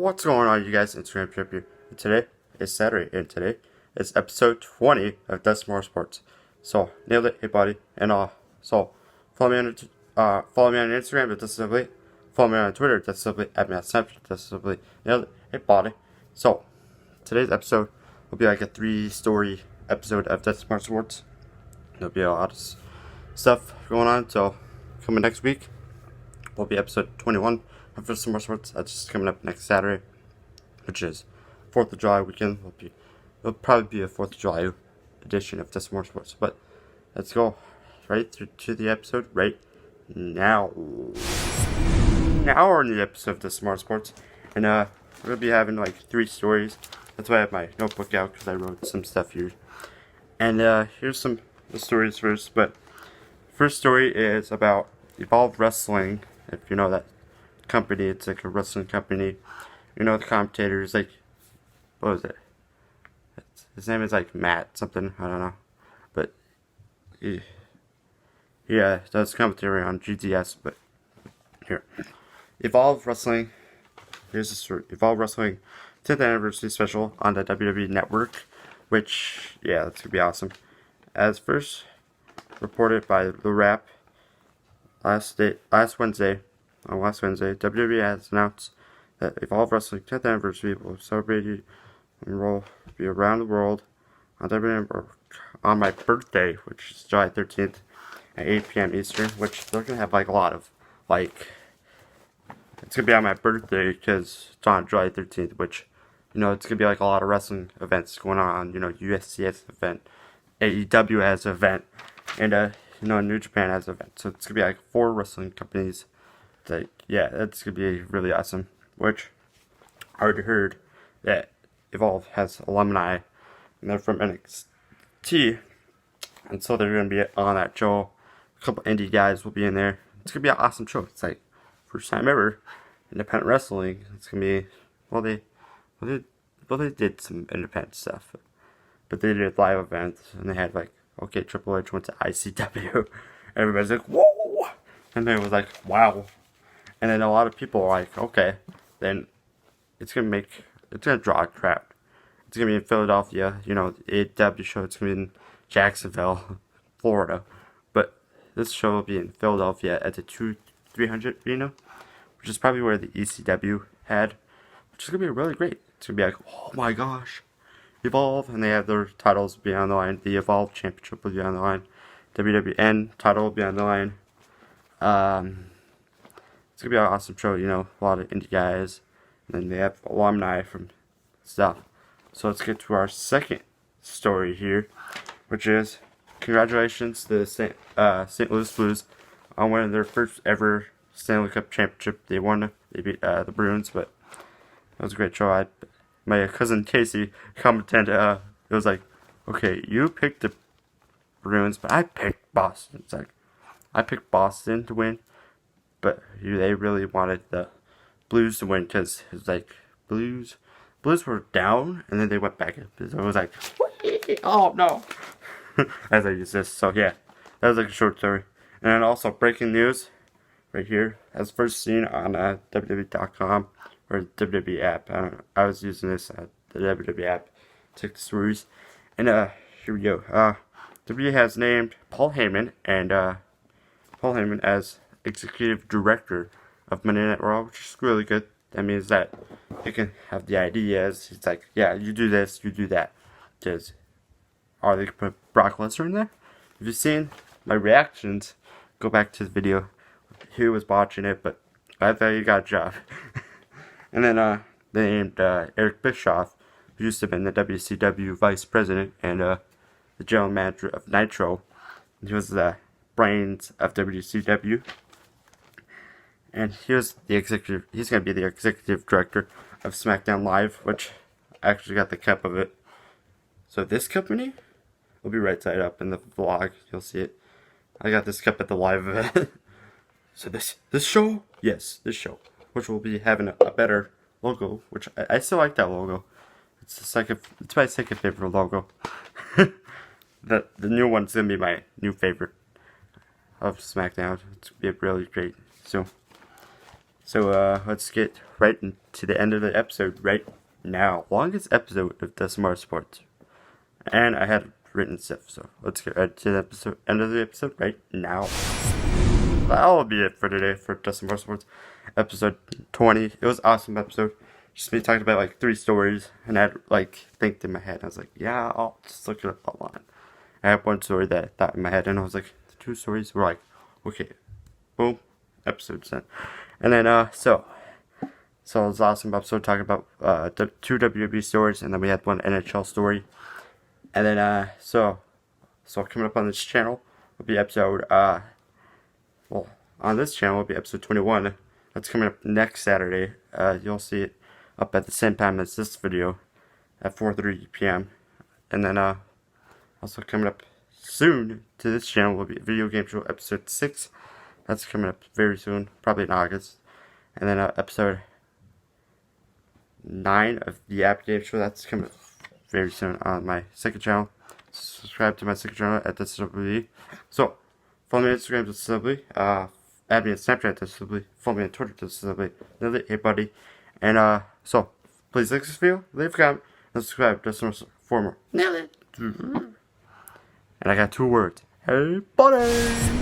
What's going on, you guys? Instagram Trip here. And today is Saturday, and today is episode 20 of Dustin DeMars Sports. So, nailed it, hey buddy. And so follow me on Instagram, that's simply. Follow me on Twitter, that's simply. Add me on Snapchat, that's simply. Nailed it, hey buddy. So, today's episode will be like a 3-story episode of Dustin DeMars Sports. There'll be a lot of stuff going on, so coming next week will be episode 21 of Dustin DeMars Sports. That's just coming up next Saturday, which is 4th of July weekend. It'll probably be a 4th of July edition of Dustin DeMars Sports. But let's go right through to the episode right now. Now we're in the episode of Dustin DeMars Sports, and we're gonna be having like 3 stories. That's why I have my notebook out, because I wrote some stuff here. And here's some the stories first. But first story is about Evolve Wrestling. If you know that company, it's like a wrestling company. You know the commentators, like, what was it? His name is like Matt something, I don't know. But he does commentary on GTS. But here, Evolve Wrestling. Here's the story. Evolve Wrestling 10th anniversary special on the WWE Network, which, yeah, that's gonna be awesome. As first reported by The Wrap last Wednesday, WWE has announced that Evolve Wrestling 10th anniversary will be celebrated and will be around the world on WWE on my birthday, which is July 13th at 8 p.m. Eastern, which they're going to have like a lot of, like, it's going to be on my birthday because it's on July 13th, which, you know, it's going to be like a lot of wrestling events going on. You know, UFC has an event, AEW has an event, and, you know, New Japan has an event. So it's going to be like 4 wrestling companies. Like, yeah, that's going to be really awesome. Which, I already heard that Evolve has alumni, and they're from NXT. And so they're going to be on that show. A couple indie guys will be in there. It's going to be an awesome show. It's like, first time ever, independent wrestling. It's going to be, they did some independent stuff. But they did live events, and they had like, okay, Triple H went to ICW. Everybody's like, whoa! And then it was like, wow. And then a lot of people are like, okay, then it's gonna draw a crowd. It's gonna be in Philadelphia, you know, the AEW show, it's gonna be in Jacksonville, Florida. But this show will be in Philadelphia at the 300 Arena, which is probably where the ECW had, which is gonna be really great. It's gonna be like, oh my gosh, Evolve, and they have their titles be on the line. The Evolve Championship will be on the line. WWN title will be on the line. It's gonna be an awesome show, you know, a lot of indie guys, and then they have alumni from stuff. So let's get to our second story here, which is congratulations to the St. Louis Blues on winning their first ever Stanley Cup championship. They beat the Bruins, but it was a great show. My cousin Casey commented, it was like, okay, you picked the Bruins, but I picked Boston. It's like, I picked Boston to win, but they really wanted the Blues to win, because it was like, Blues were down, and then they went back up. So it was like, oh no, as I use this. So yeah, that was like a short story. And then also breaking news, right here, as first seen on WWE.com or WWE app. I was using this at the WWE app to take the stories. And here we go. WWE has named Paul Heyman as executive director of Monday Night Raw, which is really good. That means that he can have the ideas. It's like, yeah, you do this, you do that. Because, they can put Brock Lesnar in there. If you've seen my reactions, go back to the video. He was watching it, but I thought you got a job. And then they named Eric Bischoff, who used to have been the WCW vice president and the general manager of Nitro. He was the brains of WCW. And he's going to be the executive director of SmackDown Live, which I actually got the cup of it. So this company will be right side up in the vlog. You'll see it. I got this cup at the live event. So this show? Yes, this show. Which will be having a better logo, which I still like that logo. It's my second favorite logo. The new one's going to be my new favorite of SmackDown. It's going to be really great. So So let's get right into the end of the episode right now. Longest episode of Dustin DeMars Sports. And I had written stuff, so let's get right to the end of the episode right now. That'll be it for today for Dustin DeMars Sports episode 20. It was an awesome episode. Just me talking about like 3 stories, and I had like think in my head. I was like, yeah, I'll just look it up online. I had one story that I thought in my head, and I was like, the 2 stories were like, okay, boom, episode's done. And then so it was an awesome episode talking about the 2 WWE stories, and then we had 1 NHL story. And then so coming up on this channel will be episode on this channel will be episode 21. That's coming up next Saturday. You'll see it up at the same time as this video at 4:30 p.m. And then also coming up soon to this channel will be Video Game Show episode 6. That's coming up very soon, probably in August. And then episode 9 of the App Game Show, that's coming up very soon on my second channel. Subscribe to my second channel at DustinWB. So, follow me on Instagram, DustinWB. Add me on Snapchat, DustinWB. Follow me on Twitter, DustinWB. Another hey buddy. And so, please like this video, leave a comment, and subscribe for more. And I got 2 words. Hey buddy!